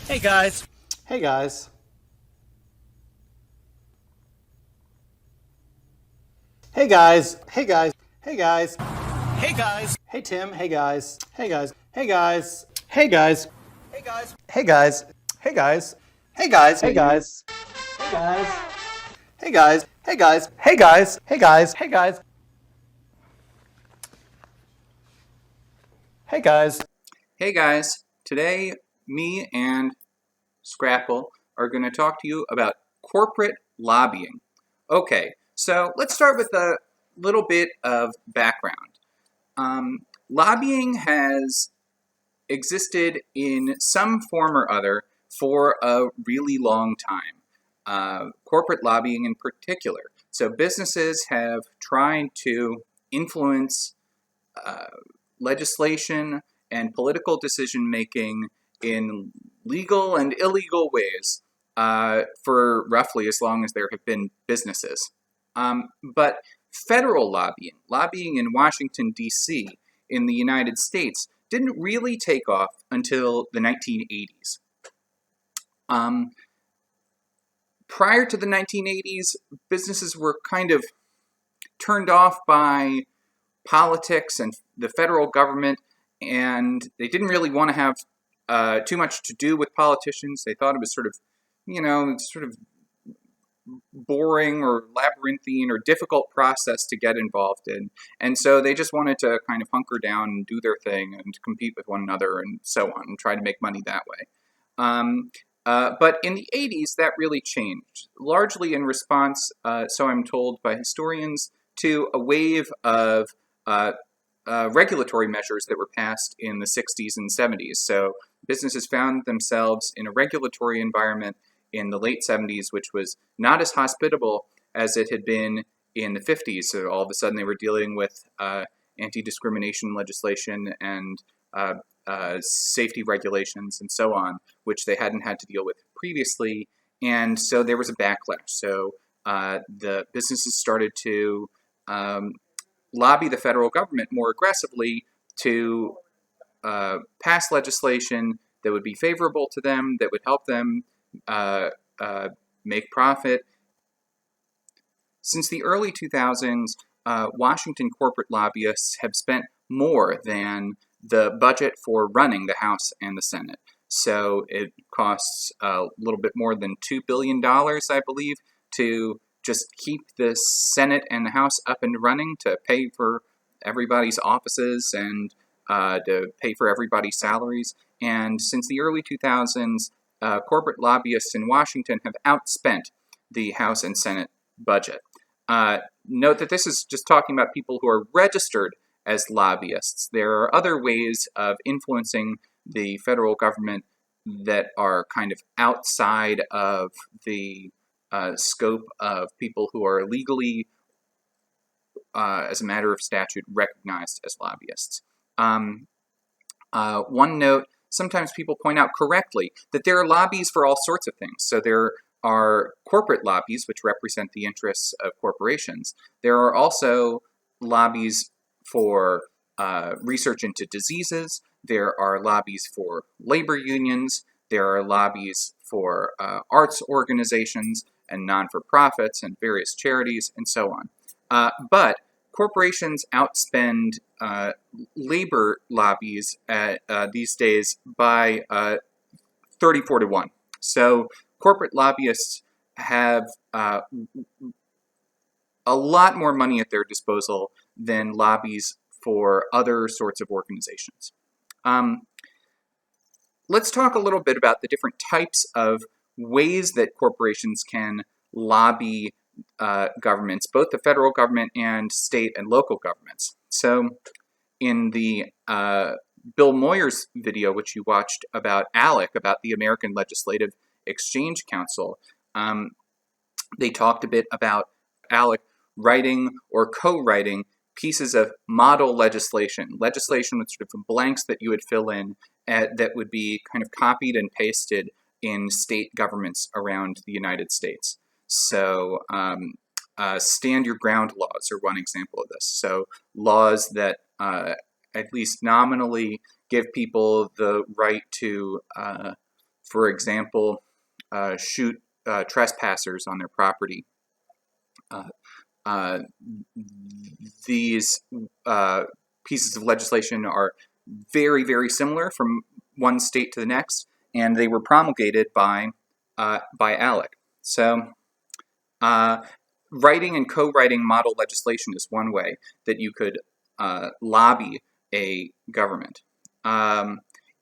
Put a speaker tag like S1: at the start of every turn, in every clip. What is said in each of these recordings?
S1: Hey guys.
S2: Hey guys. Hey guys. Hey guys. Hey guys.
S1: Hey guys.
S2: Hey Tim. Hey guys. Hey guys. Hey guys. Hey guys.
S1: Hey guys.
S2: Hey guys. Hey guys. Hey guys. Hey guys. Hey guys. Hey guys. Hey guys. Hey guys. Hey guys. Hey guys. Hey guys.
S3: Hey guys, today me and Scrapple are going to talk to you about corporate lobbying. Okay, so let's start with a little bit of background. Lobbying has existed in some form or other for a really long time. Corporate lobbying in particular. So businesses have tried to influence uh, legislation and political decision making in legal and illegal ways for roughly as long as there have been businesses. But federal lobbying in Washington, D.C., in the United States, didn't really take off until the 1980s. Um, Prior to the 1980s, businesses were kind of turned off by politics and the federal government, and they didn't really want to have too much to do with politicians. They thought it was sort of boring or labyrinthine or difficult process to get involved in, and so they just wanted to kind of hunker down and do their thing and compete with one another and so on, and try to make money that way. But in the 80s, that really changed, largely in response, so I'm told by historians, to a wave of uh, regulatory measures that were passed in the 60s and 70s. So businesses found themselves in a regulatory environment in the late 70s, which was not as hospitable as it had been in the 50s. So all of a sudden they were dealing with anti-discrimination legislation and safety regulations and so on, which they hadn't had to deal with previously. And so there was a backlash. So the businesses started to lobby the federal government more aggressively to pass legislation that would be favorable to them, that would help them uh, uh, make profit. Since the early 2000s, Washington corporate lobbyists have spent more than the budget for running the House and the Senate. So it costs a little bit more than $2 billion, I believe, to just keep the Senate and the House up and running, to pay for everybody's offices and to pay for everybody's salaries. And since the early 2000s, corporate lobbyists in Washington have outspent the House and Senate budget. Note that this is just talking about people who are registered as lobbyists. There are other ways of influencing the federal government that are kind of outside of the scope of people who are legally, as a matter of statute, recognized as lobbyists. One note, sometimes people point out correctly that there are lobbies for all sorts of things. So there are corporate lobbies, which represent the interests of corporations. There are also lobbies for research into diseases. There are lobbies for labor unions. There are lobbies for arts organizations and non-for-profits and various charities and so on. But corporations outspend labor lobbies these days by 34 to 1. So corporate lobbyists have a lot more money at their disposal than lobbies for other sorts of organizations. Let's talk a little bit about the different types of ways that corporations can lobby governments, both the federal government and state and local governments. So in the Bill Moyers video, which you watched about ALEC, about the American Legislative Exchange Council, they talked a bit about ALEC writing or co-writing pieces of model legislation with sort of blanks that you would fill in that would be kind of copied and pasted in state governments around the United States. So stand your ground laws are one example of this. So laws that at least nominally give people the right to for example, shoot trespassers on their property. These pieces of legislation are very, very similar from one state to the next, and they were promulgated by ALEC. So writing and co-writing model legislation is one way that you could lobby a government.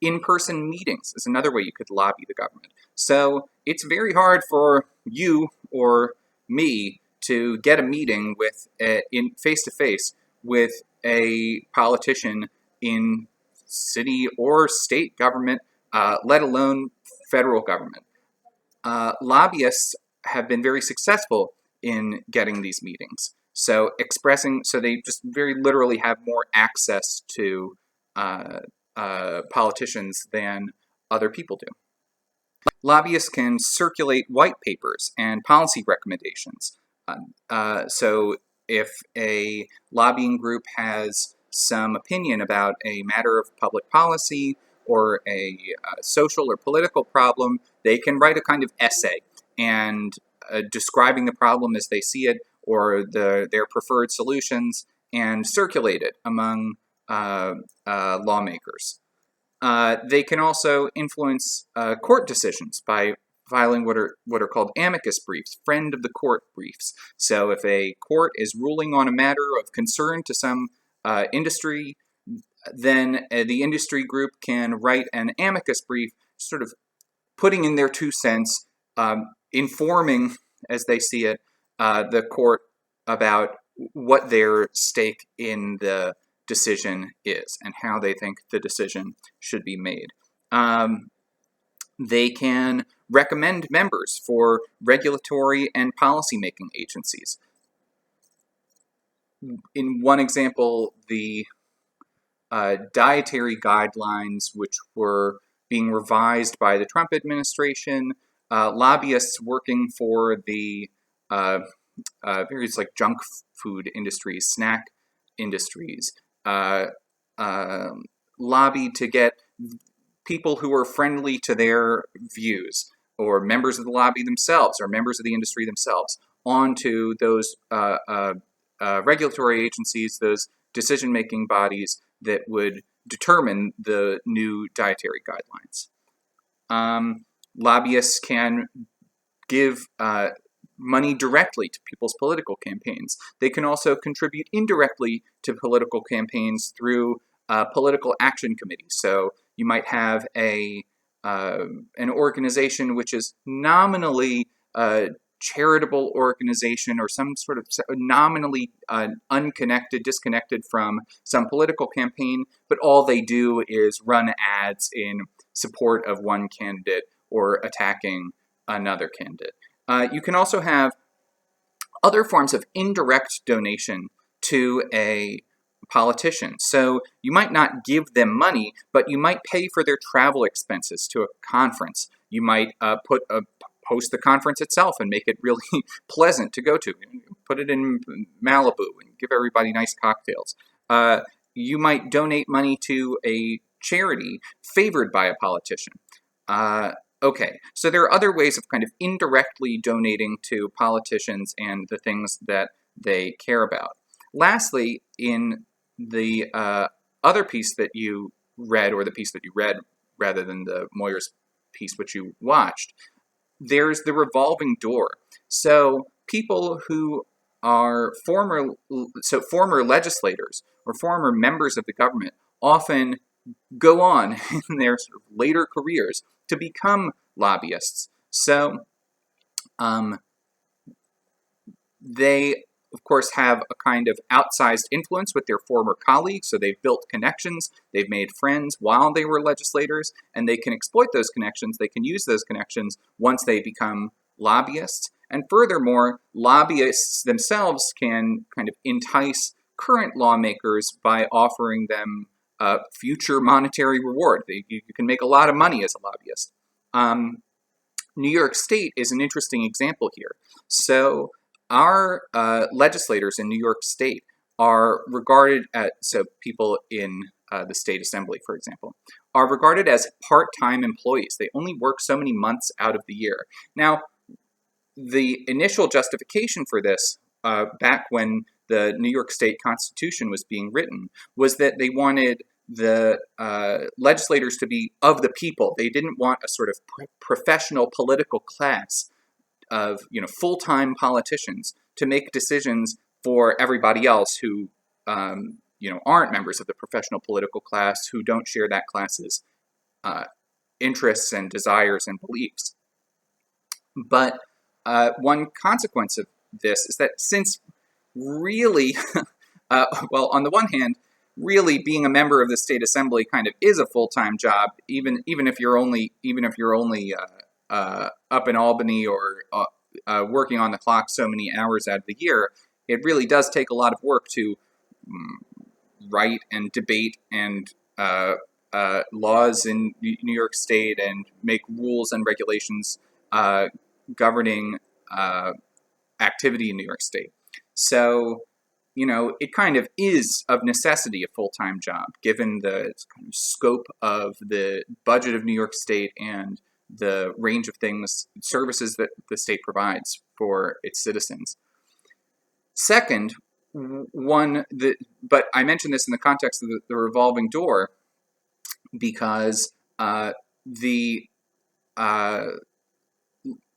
S3: In-person meetings is another way you could lobby the government. So it's very hard for you or me to get a meeting with in face-to-face with a politician in city or state government, let alone federal government. Lobbyists have been very successful in getting these meetings. So they just very literally have more access to politicians than other people do. Lobbyists can circulate white papers and policy recommendations. So if a lobbying group has some opinion about a matter of public policy or a social or political problem, they can write a kind of essay and describing the problem as they see it or their preferred solutions and circulate it among lawmakers. They can also influence court decisions by filing what are called amicus briefs, friend of the court briefs. So if a court is ruling on a matter of concern to some industry, then the industry group can write an amicus brief, sort of putting in their 2 cents, informing, as they see it, the court about what their stake in the decision is and how they think the decision should be made. They can recommend members for regulatory and policymaking agencies. In one example, the dietary guidelines, which were being revised by the Trump administration, lobbyists working for the various like junk food industries, snack industries, lobbied to get people who are friendly to their views, or members of the lobby themselves, or members of the industry themselves, onto those regulatory agencies, those decision-making bodies that would determine the new dietary guidelines. Lobbyists can give money directly to people's political campaigns. They can also contribute indirectly to political campaigns through political action committees. So you might have an organization which is nominally a charitable organization or some sort of nominally disconnected from some political campaign, but all they do is run ads in support of one candidate or attacking another candidate. You can also have other forms of indirect donation to a politician. So you might not give them money, but you might pay for their travel expenses to a conference. You might host the conference itself and make it really pleasant to go to. Put it in Malibu and give everybody nice cocktails. You might donate money to a charity favored by a politician. Okay, so there are other ways of kind of indirectly donating to politicians and the things that they care about. Lastly, in the other piece that you read, or the piece that you read rather than the Moyers piece which you watched, there's the revolving door. So people who are former legislators or former members of the government often go on in their sort of later careers to become lobbyists. So they, of course, have a kind of outsized influence with their former colleagues, so they've built connections, they've made friends while they were legislators, and they can exploit those connections, they can use those connections once they become lobbyists. And furthermore, lobbyists themselves can kind of entice current lawmakers by offering them future monetary reward. You can make a lot of money as a lobbyist. New York State is an interesting example here. So our legislators in New York State are regarded as, so people in the state assembly, for example, are regarded as part-time employees. They only work so many months out of the year. Now, the initial justification for this, back when the New York State Constitution was being written, was that they wanted the legislators to be of the people. They didn't want a sort of professional political class of full-time politicians to make decisions for everybody else who aren't members of the professional political class, who don't share that class's interests and desires and beliefs. But one consequence of this is that since really, well, on the one hand, really being a member of the state assembly kind of is a full-time job, even if you're only up in Albany or working on the clock so many hours out of the year. It really does take a lot of work to write and debate and laws in New York State and make rules and regulations governing activity in New York State. So, it kind of is of necessity a full-time job, given the kind of scope of the budget of New York State and the range of services that the state provides for its citizens. Second, but I mentioned this in the context of the revolving door, because the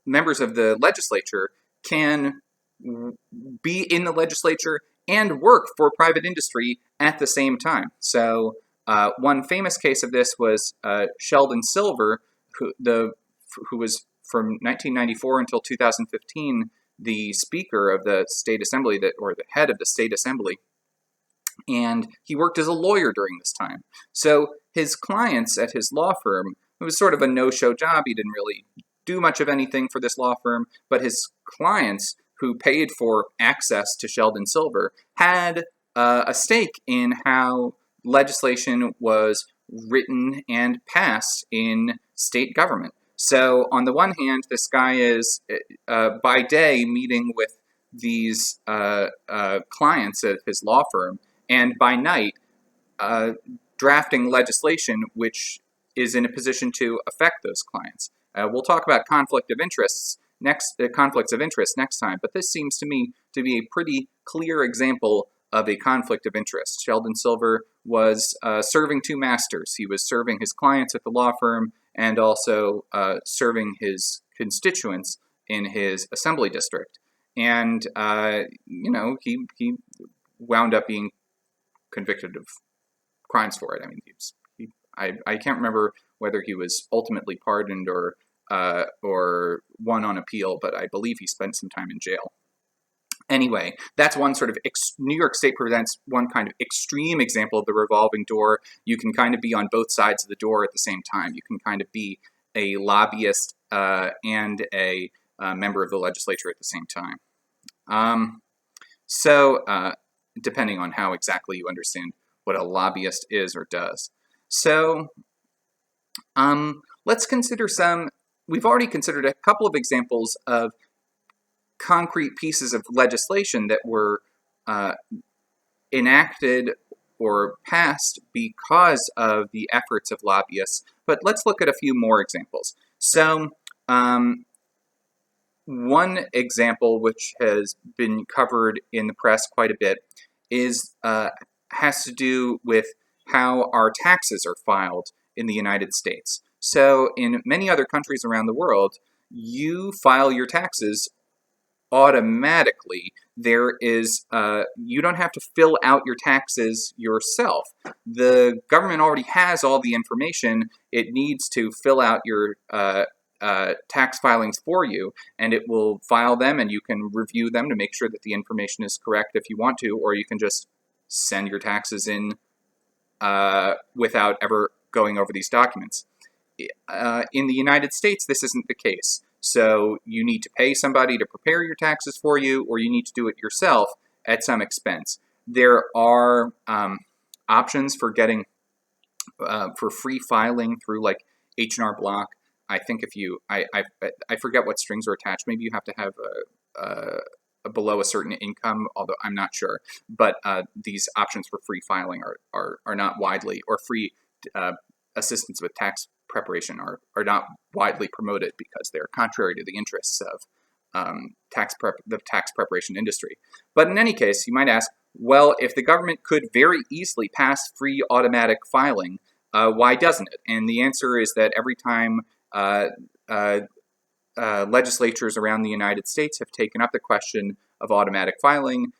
S3: members of the legislature can be in the legislature and work for private industry at the same time. So one famous case of this was Sheldon Silver, who was from 1994 until 2015 the Speaker of the State Assembly, or the head of the State Assembly, and he worked as a lawyer during this time. So his clients at his law firm, it was sort of a no-show job. He didn't really do much of anything for this law firm, but his clients, who paid for access to Sheldon Silver, had a stake in how legislation was written and passed in state government. So on the one hand, this guy is, by day, meeting with these clients at his law firm, and by night, drafting legislation which is in a position to affect those clients. We'll talk about conflicts of interest next time, but this seems to me to be a pretty clear example of a conflict of interest. Sheldon Silver was serving two masters. He was serving his clients at the law firm and also serving his constituents in his assembly district. And, he wound up being convicted of crimes for it. I mean, I can't remember whether he was ultimately pardoned or won on appeal, but I believe he spent some time in jail. Anyway, that's one sort of New York State presents one kind of extreme example of the revolving door. You can kind of be on both sides of the door at the same time. You can kind of be a lobbyist and a member of the legislature at the same time. So depending on how exactly you understand what a lobbyist is or does. So let's consider we've already considered a couple of examples of concrete pieces of legislation that were enacted or passed because of the efforts of lobbyists. But let's look at a few more examples. So one example which has been covered in the press quite a bit has to do with how our taxes are filed in the United States. So in many other countries around the world, you file your taxes automatically. You don't have to fill out your taxes yourself. The government already has all the information it needs to fill out your tax filings for you, and it will file them, and you can review them to make sure that the information is correct if you want to, or you can just send your taxes in without ever going over these documents. In the United States, this isn't the case. So you need to pay somebody to prepare your taxes for you, or you need to do it yourself at some expense. There are options for getting for free filing through like H&R Block. I think if you, I forget what strings are attached. Maybe you have to have a below a certain income, although I'm not sure. But these options for free filing are not widely, or free assistance with tax preparation are not widely promoted because they're contrary to the interests of the tax preparation industry. But in any case, you might ask, well, if the government could very easily pass free automatic filing, why doesn't it? And the answer is that every time legislatures around the United States have taken up the question of automatic filing,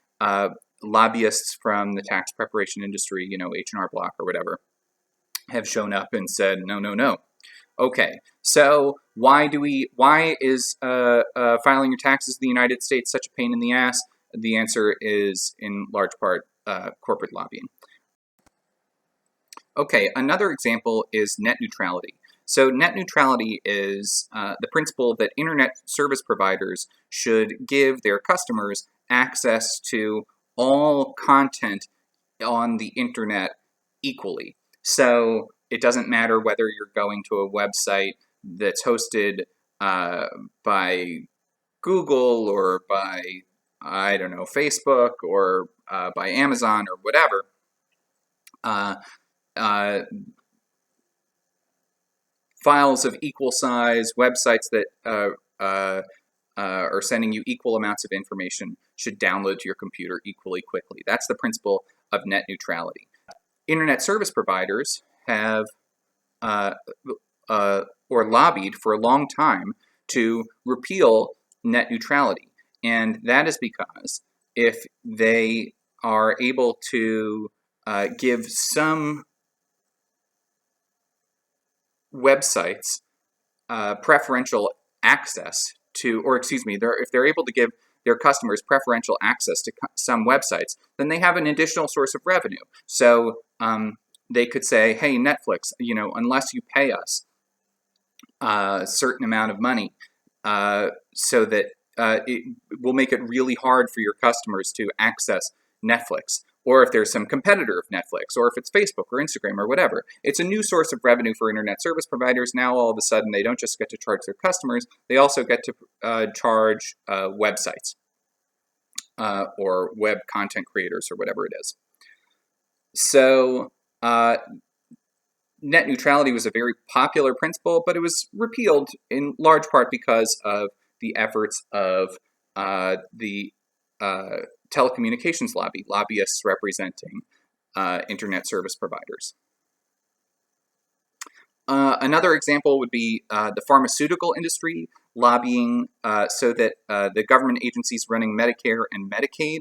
S3: lobbyists from the tax preparation industry, H&R Block or whatever, have shown up and said, no, no, no. Okay, so why is filing your taxes in the United States such a pain in the ass? The answer is, in large part, corporate lobbying. Okay, another example is net neutrality. So net neutrality is the principle that internet service providers should give their customers access to all content on the internet equally. So it doesn't matter whether you're going to a website that's hosted by Google or by, I don't know, Facebook or by Amazon or whatever. Files of equal size, websites that are sending you equal amounts of information should download to your computer equally quickly. That's the principle of net neutrality. Internet service providers have or lobbied for a long time to repeal net neutrality. And that is because if they are able to give some websites preferential access to, or excuse me, if they're able to give their customers preferential access to some websites, then they have an additional source of revenue. So they could say, hey, Netflix, unless you pay us a certain amount of money, so that it will make it really hard for your customers to access Netflix. Or if there's some competitor of Netflix, or if it's Facebook or Instagram or whatever. It's a new source of revenue for internet service providers. Now all of a sudden they don't just get to charge their customers, they also get to charge websites or web content creators or whatever it is. So net neutrality was a very popular principle, but it was repealed in large part because of the efforts of the telecommunications lobby, lobbyists representing internet service providers. Another example would be the pharmaceutical industry lobbying so that the government agencies running Medicare and Medicaid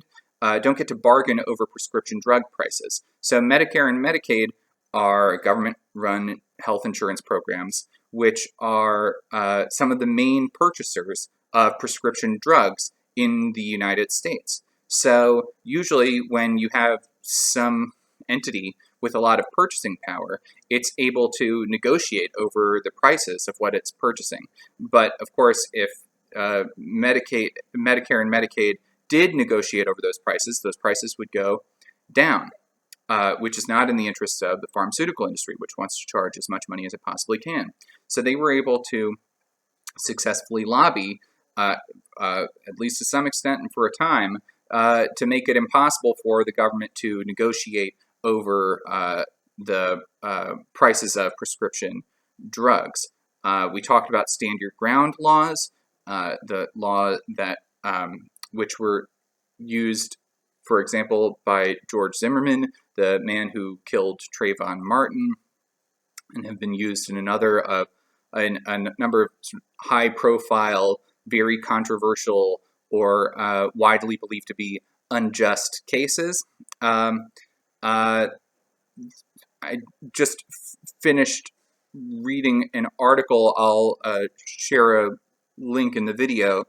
S3: don't get to bargain over prescription drug prices. So Medicare and Medicaid are government-run health insurance programs, which are some of the main purchasers of prescription drugs in the United States. So usually when you have some entity with a lot of purchasing power, it's able to negotiate over the prices of what it's purchasing. But of course, if Medicare and Medicaid did negotiate over those prices would go down, which is not in the interest of the pharmaceutical industry, which wants to charge as much money as it possibly can. So they were able to successfully lobby, at least to some extent and for a time, to make it impossible for the government to negotiate over the prices of prescription drugs. We talked about stand your ground laws, the law that which were used, for example, by George Zimmerman, the man who killed Trayvon Martin, and have been used in a number of high-profile, very controversial, or widely believed to be unjust cases. I just finished reading an article. I'll share a link in the video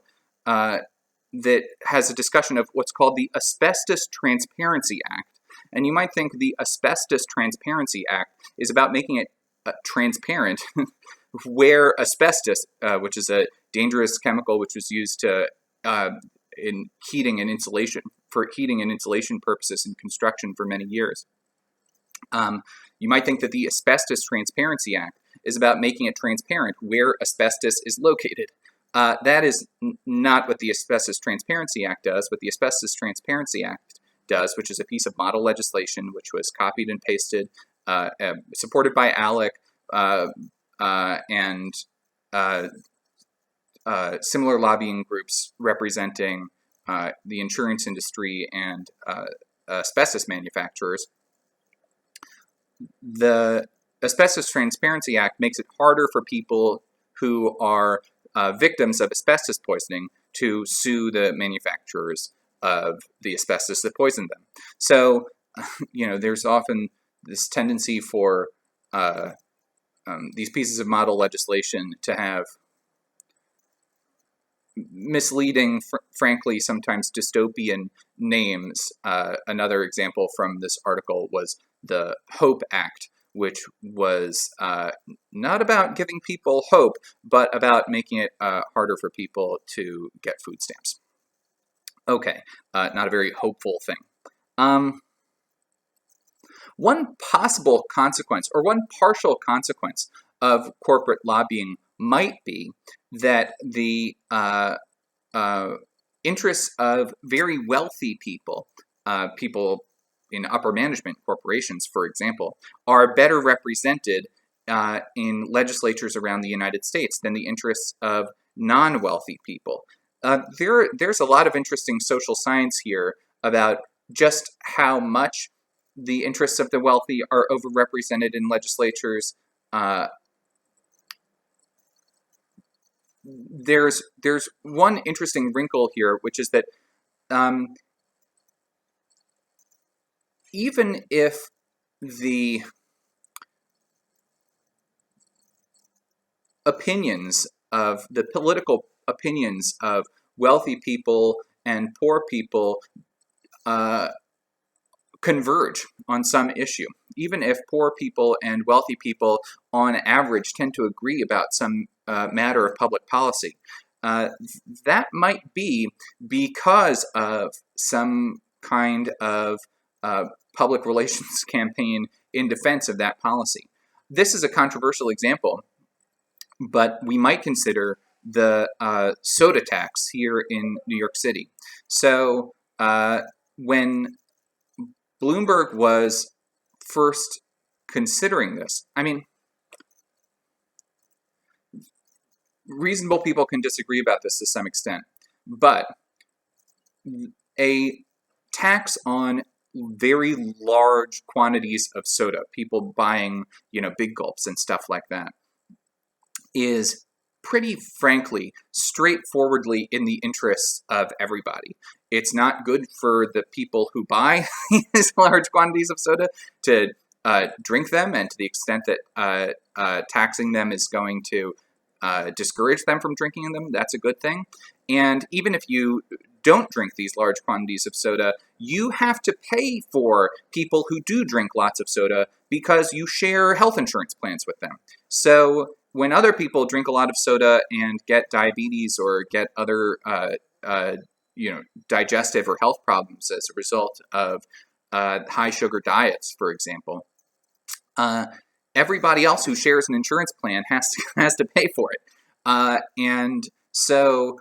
S3: that has a discussion of what's called the Asbestos Transparency Act. And you might think the Asbestos Transparency Act is about making it transparent where asbestos, which is a dangerous chemical which was used to in heating and insulation purposes in construction for many years. You might think that the Asbestos Transparency Act is about making it transparent where asbestos is located. That is not what the Asbestos Transparency Act does. What the Asbestos Transparency Act does, which is a piece of model legislation which was copied and pasted, supported by ALEC, and similar lobbying groups representing the insurance industry and asbestos manufacturers. The Asbestos Transparency Act makes it harder for people who are victims of asbestos poisoning to sue the manufacturers of the asbestos that poisoned them. So, there's often this tendency for these pieces of model legislation to have misleading, frankly, sometimes dystopian names. Another example from this article was the HOPE Act, which was not about giving people hope, but about making it harder for people to get food stamps. Okay, not a very hopeful thing. One possible consequence, or one partial consequence of corporate lobbying might be that the interests of very wealthy people, people in upper management corporations, for example, are better represented in legislatures around the United States than the interests of non-wealthy people. There's a lot of interesting social science here about just how much the interests of the wealthy are overrepresented in legislatures. There's one interesting wrinkle here, which is that even if the political opinions of wealthy people and poor people converge on some issue, even if poor people and wealthy people on average tend to agree about some matter of public policy, that might be because of some kind of public relations campaign in defense of that policy. This is a controversial example, but we might consider the soda tax here in New York City. So when Bloomberg was first considering this, reasonable people can disagree about this to some extent, but a tax on very large quantities of soda, people buying, big gulps and stuff like that, is pretty frankly, straightforwardly in the interests of everybody. It's not good for the people who buy these large quantities of soda to drink them, and to the extent that taxing them is going to discourage them from drinking them, that's a good thing. And even if you don't drink these large quantities of soda, you have to pay for people who do drink lots of soda because you share health insurance plans with them. So when other people drink a lot of soda and get diabetes or get other digestive or health problems as a result of high sugar diets, for example, everybody else who shares an insurance plan has to pay for it. And so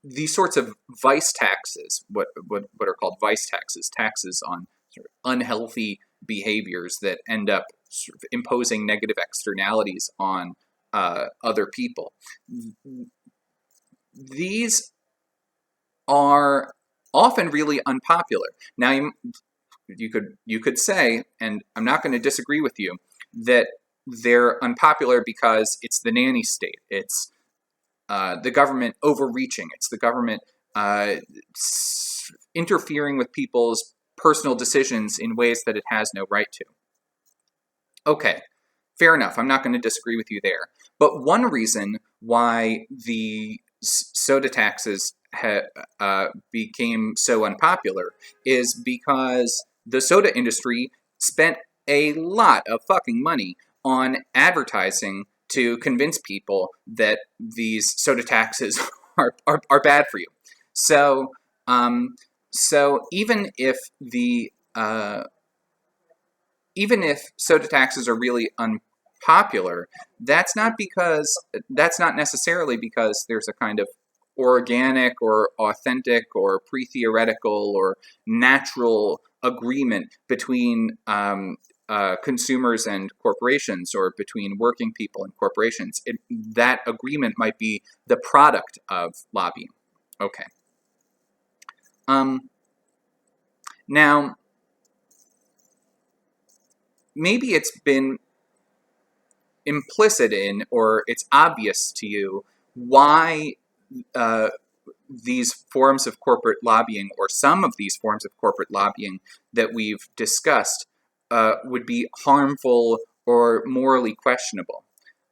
S3: these sorts of vice taxes, what are called vice taxes, taxes on sort of unhealthy behaviors that end up sort of imposing negative externalities on other people. These are often really unpopular. Now, you could say, and I'm not going to disagree with you, that they're unpopular because it's the nanny state. It's the government overreaching. It's the government interfering with people's personal decisions in ways that it has no right to. Okay, fair enough. I'm not going to disagree with you there. But one reason why the soda taxes became so unpopular is because the soda industry spent a lot of fucking money on advertising to convince people that these soda taxes are bad for you. So even if soda taxes are really unpopular, that's not necessarily because there's a kind of organic or authentic or pre-theoretical or natural agreement between consumers and corporations, or between working people and corporations. That agreement might be the product of lobbying. Okay. Now, maybe it's been implicit in, or it's obvious to you, why these forms of corporate lobbying, or some of these forms of corporate lobbying that we've discussed, would be harmful or morally questionable.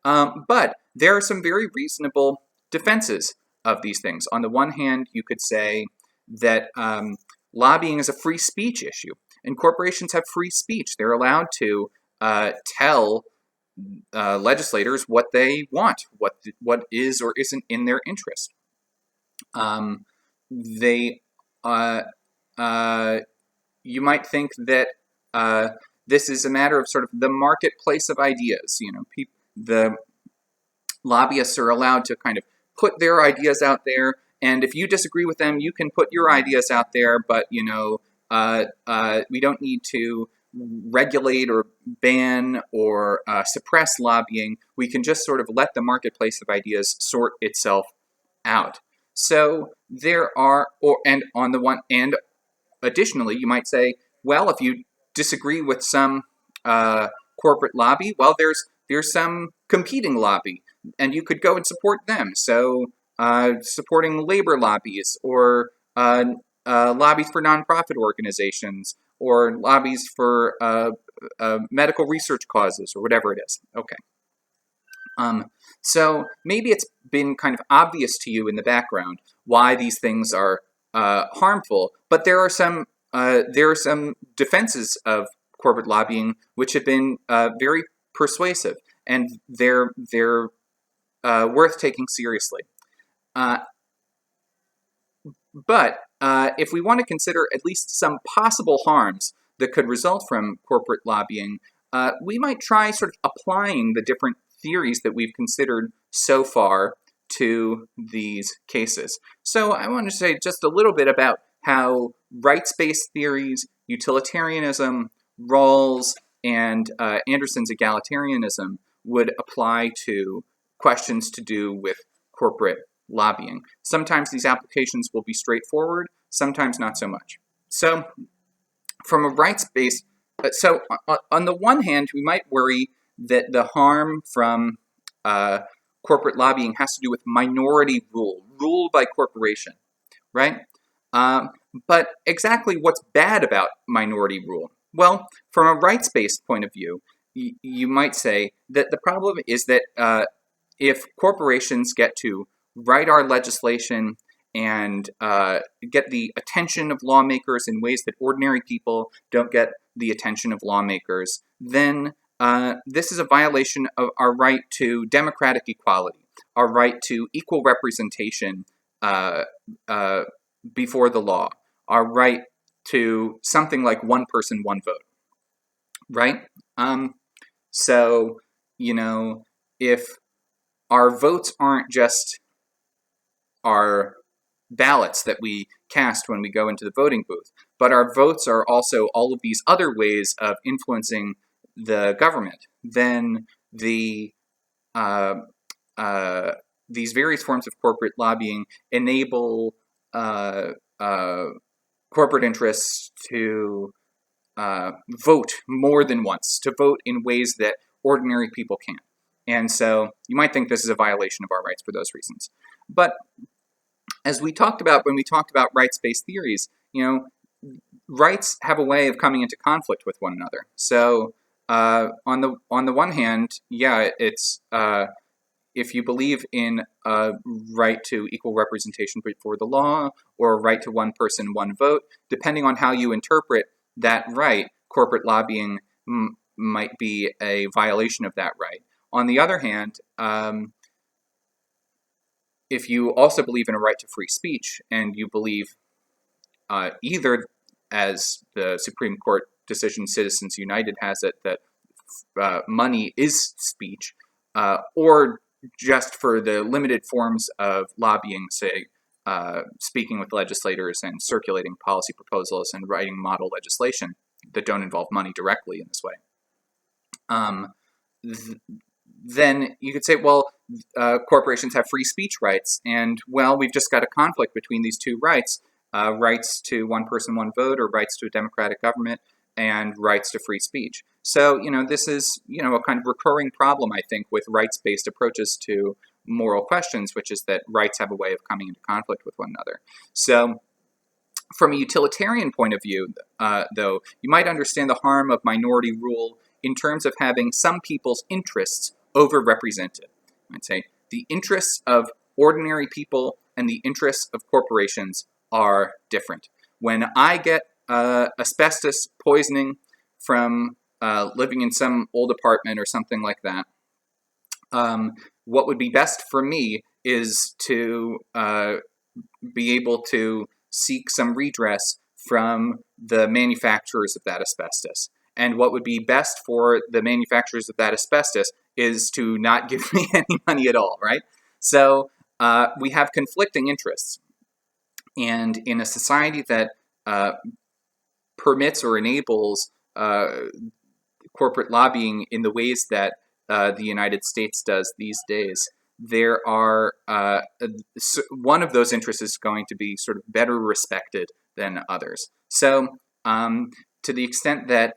S3: But there are some very reasonable defenses of these things. On the one hand, you could say that lobbying is a free speech issue, and corporations have free speech. They're allowed to tell legislators what they want, what is or isn't in their interest. You might think that this is a matter of sort of the marketplace of ideas. The lobbyists are allowed to kind of put their ideas out there, and if you disagree with them, you can put your ideas out there, but we don't need to regulate or ban or suppress lobbying. We can just sort of let the marketplace of ideas sort itself out. So there are, and on the one, and additionally, you might say, well, if you disagree with some corporate lobby, well, there's some competing lobby, and you could go and support them. So supporting labor lobbies, or lobbies for nonprofit organizations, or lobbies for medical research causes, or whatever it is. Okay. So maybe it's been kind of obvious to you in the background why these things are harmful, but there are some defenses of corporate lobbying which have been very persuasive, and they're worth taking seriously. But if we want to consider at least some possible harms that could result from corporate lobbying, we might try sort of applying the different theories that we've considered so far to these cases. So I want to say just a little bit about how rights-based theories, utilitarianism, Rawls, and Anderson's egalitarianism would apply to questions to do with corporate lobbying. Sometimes these applications will be straightforward, sometimes not so much. So from a rights-based, on the one hand, we might worry that the harm from corporate lobbying has to do with minority rule by corporation, right? But exactly what's bad about minority rule? Well, from a rights-based point of view, you might say that the problem is that if corporations get to write our legislation and get the attention of lawmakers in ways that ordinary people don't get the attention of lawmakers, then this is a violation of our right to democratic equality, our right to equal representation before the law, our right to something like one person, one vote, right? So, if our votes aren't just our ballots that we cast when we go into the voting booth, but our votes are also all of these other ways of influencing the government, then these various forms of corporate lobbying enable corporate interests to vote more than once, to vote in ways that ordinary people can't. And so you might think this is a violation of our rights for those reasons. But as we talked about when we talked about rights-based theories, rights have a way of coming into conflict with one another. So on the one hand, yeah, it's if you believe in a right to equal representation before the law, or a right to one person, one vote, depending on how you interpret that right, corporate lobbying might be a violation of that right. On the other hand, if you also believe in a right to free speech, and you believe either, as the Supreme Court decision Citizens United has it, that money is speech, or just for the limited forms of lobbying, say, speaking with legislators and circulating policy proposals and writing model legislation that don't involve money directly in this way, um, th- then you could say, well, corporations have free speech rights, and well, we've just got a conflict between these two rights: rights to one person, one vote, or rights to a democratic government, and rights to free speech. So, this is, a kind of recurring problem, I think, with rights-based approaches to moral questions, which is that rights have a way of coming into conflict with one another. So, from a utilitarian point of view, though, you might understand the harm of minority rule in terms of having some people's interests overrepresented. I'd say the interests of ordinary people and the interests of corporations are different. When I get asbestos poisoning from living in some old apartment or something like that, what would be best for me is to be able to seek some redress from the manufacturers of that asbestos. And what would be best for the manufacturers of that asbestos is to not give me any money at all, right? So we have conflicting interests. And in a society that permits or enables corporate lobbying in the ways that the United States does these days, there are one of those interests is going to be sort of better respected than others. So to the extent that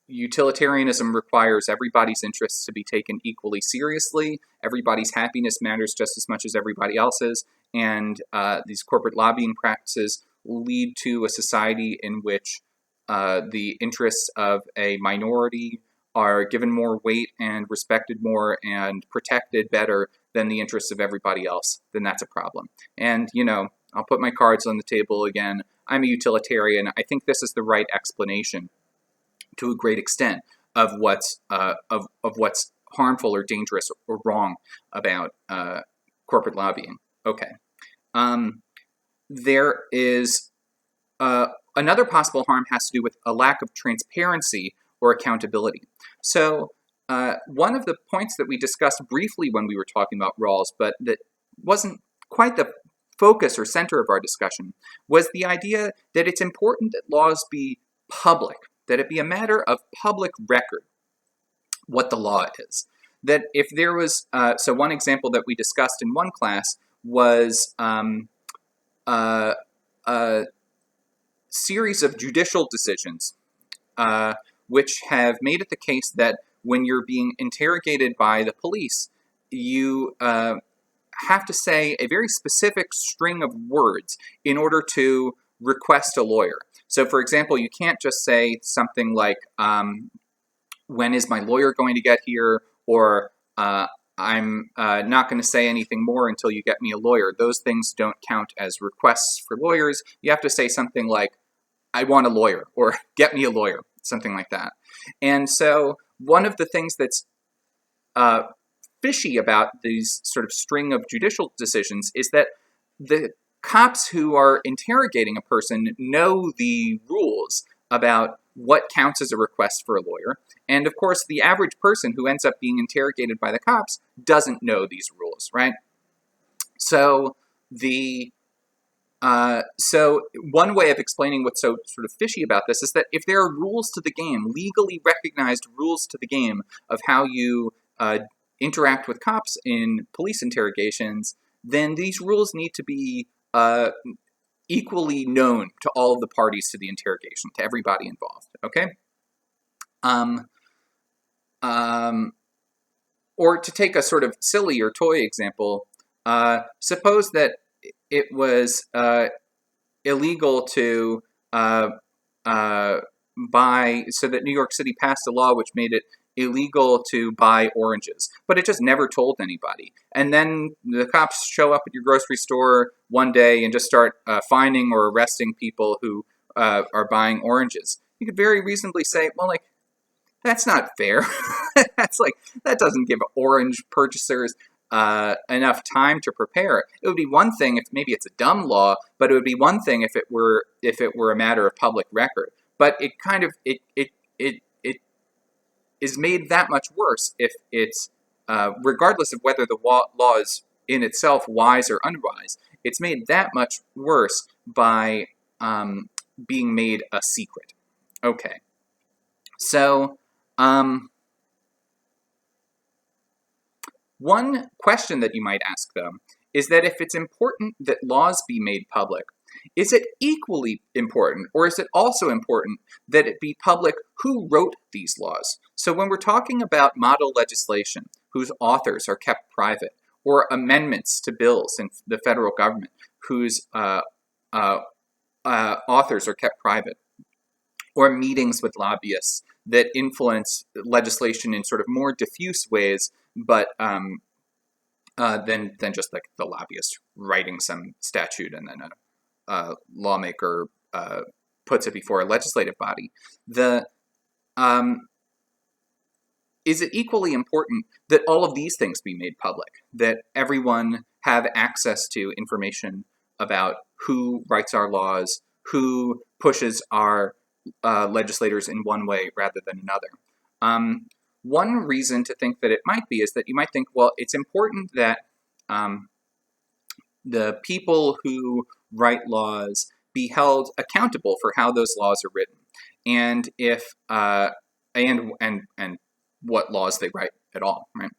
S3: utilitarianism requires everybody's interests to be taken equally seriously, everybody's happiness matters just as much as everybody else's, and these corporate lobbying practices lead to a society in which the interests of a minority are given more weight and respected more and protected better than the interests of everybody else, then that's a problem. And, I'll put my cards on the table again. I'm a utilitarian. I think this is the right explanation to a great extent of what's what's harmful or dangerous or wrong about corporate lobbying. Okay. There is another possible harm has to do with a lack of transparency or accountability. So one of the points that we discussed briefly when we were talking about Rawls, but that wasn't quite the focus or center of our discussion, was the idea that it's important that laws be public, that it be a matter of public record what the law is. That if there was, so one example that we discussed in one class was a series of judicial decisions which have made it the case that when you're being interrogated by the police, you have to say a very specific string of words in order to request a lawyer. So, for example, you can't just say something like, when is my lawyer going to get here? Or I'm not going to say anything more until you get me a lawyer. Those things don't count as requests for lawyers. You have to say something like, I want a lawyer, or get me a lawyer, something like that. And so one of the things that's fishy about these sort of string of judicial decisions is that the cops who are interrogating a person know the rules about what counts as a request for a lawyer. And of course, the average person who ends up being interrogated by the cops doesn't know these rules, right? So so one way of explaining what's so sort of fishy about this is that if there are rules to the game, legally recognized rules to the game of how you interact with cops in police interrogations, then these rules need to be equally known to all of the parties to the interrogation, to everybody involved, okay? Or to take a sort of silly or toy example, suppose that it was illegal to buy, so that New York City passed a law which made it illegal to buy oranges, but it just never told anybody. And then the cops show up at your grocery store one day and just start finding or arresting people who are buying oranges. You could very reasonably say, well, like, that's not fair. That doesn't give orange purchasers enough time to prepare. It would be one thing if maybe it's a dumb law, but it would be one thing if it were a matter of public record. But it kind of it is made that much worse if it's regardless of whether the law is in itself wise or unwise. It's made that much worse by being made a secret. Okay, so One question that you might ask, though, is that if it's important that laws be made public, is it equally important, or is it also important that it be public who wrote these laws? So when we're talking about model legislation whose authors are kept private, or amendments to bills in the federal government whose authors are kept private, or meetings with lobbyists that influence legislation in sort of more diffuse ways, but than just like the lobbyist writing some statute and then a lawmaker puts it before a legislative body. Is it equally important that all of these things be made public, that everyone have access to information about who writes our laws, who pushes our legislators in one way rather than another? One reason to think that it might be is that you might think, well, it's important that the people who write laws be held accountable for how those laws are written, and if and what laws they write at all, right?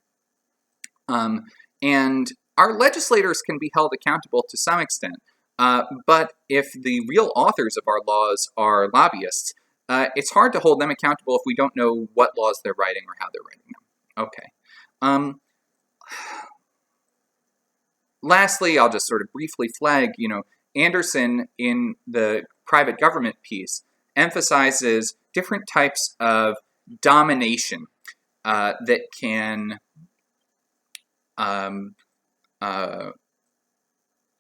S3: And our legislators can be held accountable to some extent, but if the real authors of our laws are lobbyists, it's hard to hold them accountable if we don't know what laws they're writing or how they're writing them. Okay. Lastly, I'll just sort of briefly flag, Anderson in the private government piece emphasizes different types of domination that can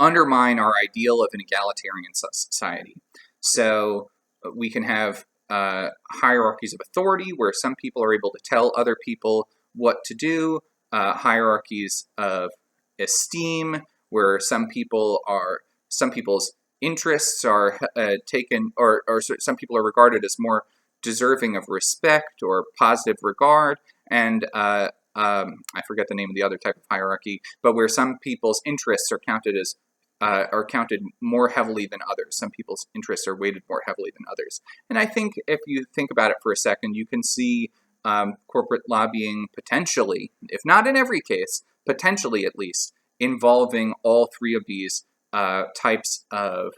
S3: undermine our ideal of an egalitarian society. So we can have hierarchies of authority where some people are able to tell other people what to do, hierarchies of esteem where some people's interests are taken, or some people are regarded as more deserving of respect or positive regard, and I forget the name of the other type of hierarchy, but where some people's interests are counted more heavily than others. Some people's interests are weighted more heavily than others. And I think if you think about it for a second, you can see corporate lobbying potentially, if not in every case, potentially at least, involving all three of these types of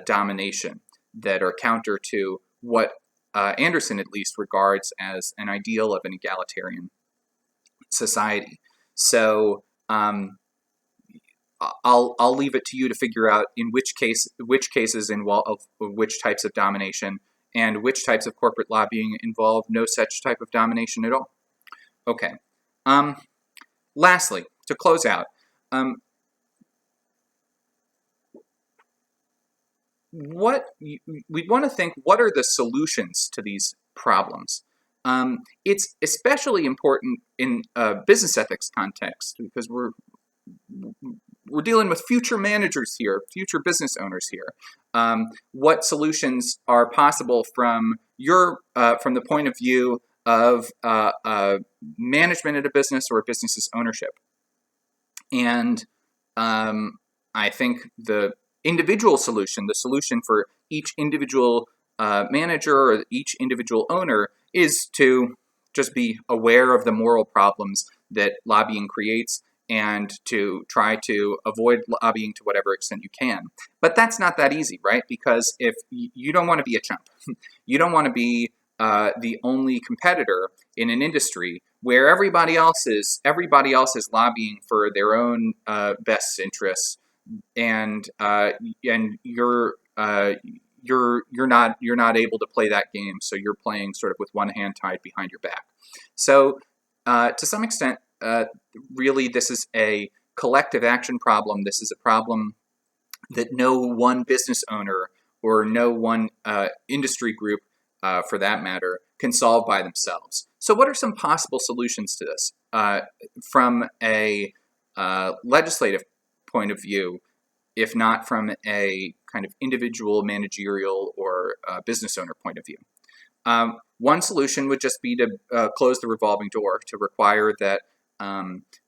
S3: domination that are counter to what Anderson at least regards as an ideal of an egalitarian society. So I'll leave it to you to figure out in which cases involve which types of domination and which types of corporate lobbying involve no such type of domination at all. Okay. Lastly, to close out, we want to think, what are the solutions to these problems? It's especially important in a business ethics context because we're dealing with future managers here, future business owners here. What solutions are possible from the point of view of management at a business or a business's ownership? And I think the individual solution, the solution for each individual manager or each individual owner, is to just be aware of the moral problems that lobbying creates and to try to avoid lobbying to whatever extent you can. But that's not that easy, right? Because if you don't want to be a chump, you don't want to be the only competitor in an industry where everybody else is lobbying for their own best interests, and you're not able to play that game, so you're playing sort of with one hand tied behind your back. So to some extent, really, this is a collective action problem. This is a problem that no one business owner or no one industry group, for that matter, can solve by themselves. So what are some possible solutions to this from a legislative point of view, if not from a kind of individual managerial or business owner point of view? One solution would just be to close the revolving door, to require that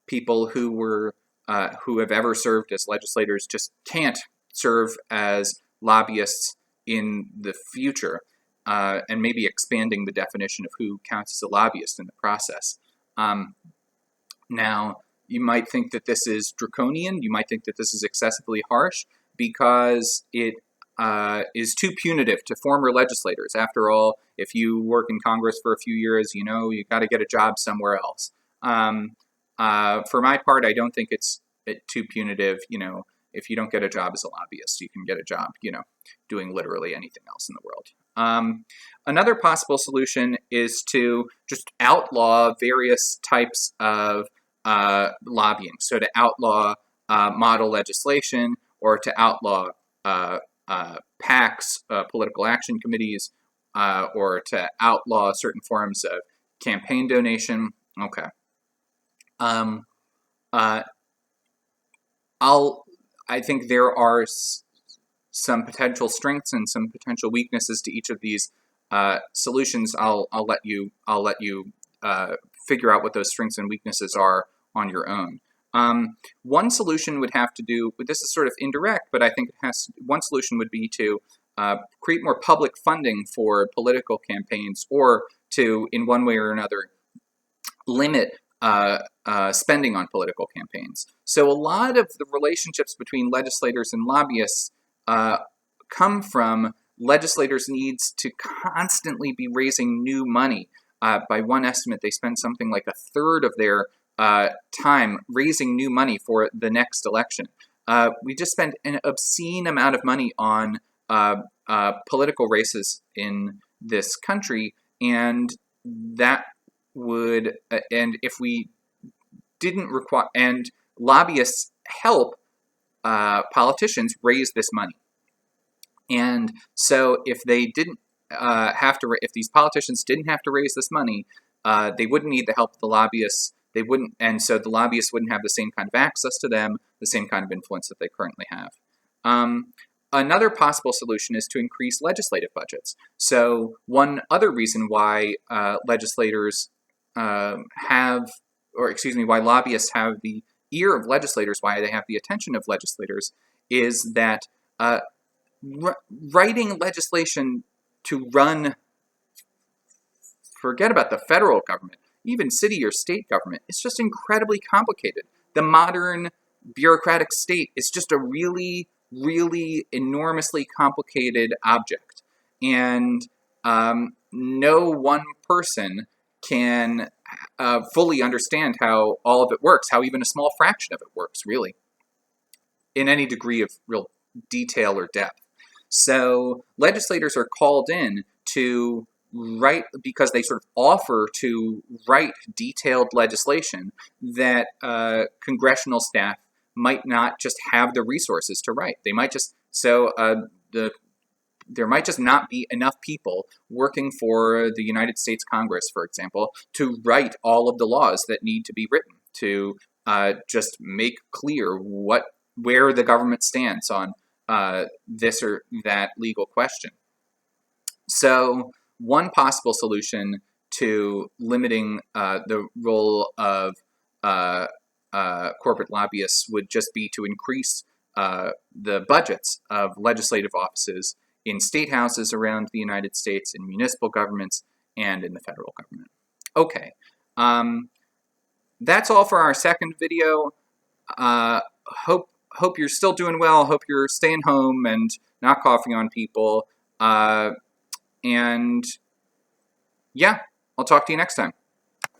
S3: people who have ever served as legislators just can't serve as lobbyists in the future. and maybe expanding the definition of who counts as a lobbyist in the process. Now, you might think that this is draconian. You might think that this is excessively harsh because it is too punitive to former legislators. After all, if you work in Congress for a few years, you got to get a job somewhere else. For my part, I don't think it's too punitive. If you don't get a job as a lobbyist, you can get a job, doing literally anything else in the world. Another possible solution is to just outlaw various types of lobbying. So to outlaw model legislation, or to outlaw PACs, political action committees, or to outlaw certain forms of campaign donation. Okay. I think there are some potential strengths and some potential weaknesses to each of these solutions. I'll let you figure out what those strengths and weaknesses are on your own. One solution would have to do, this is sort of indirect, but I think one solution would be to create more public funding for political campaigns, or to, in one way or another, limit spending on political campaigns. So a lot of the relationships between legislators and lobbyists come from legislators' needs to constantly be raising new money. By one estimate, they spend something like a third of their time raising new money for the next election. We just spend an obscene amount of money on political races in this country, and that would, and if we didn't require, and lobbyists help politicians raise this money. And so if they didn't if these politicians didn't have to raise this money, they wouldn't need the help of the lobbyists. They wouldn't, and so the lobbyists wouldn't have the same kind of access to them, the same kind of influence that they currently have. Another possible solution is to increase legislative budgets. So one other reason why legislators why lobbyists have the ear of legislators, why they have the attention of legislators, is that writing legislation to run, forget about the federal government, even city or state government, it's just incredibly complicated. The modern bureaucratic state is just a really, really enormously complicated object. And no one person can fully understand how all of it works, how even a small fraction of it works, really, in any degree of real detail or depth. So legislators are called in to write, because they sort of offer to write detailed legislation that congressional staff might not just have the resources to write. They might just, there might just not be enough people working for the United States Congress, for example, to write all of the laws that need to be written, to just make clear where the government stands on this or that legal question. So one possible solution to limiting the role of corporate lobbyists would just be to increase the budgets of legislative offices in state houses around the United States, in municipal governments, and in the federal government. Okay, that's all for our second video. Hope you're still doing well. Hope you're staying home and not coughing on people. And yeah, I'll talk to you next time.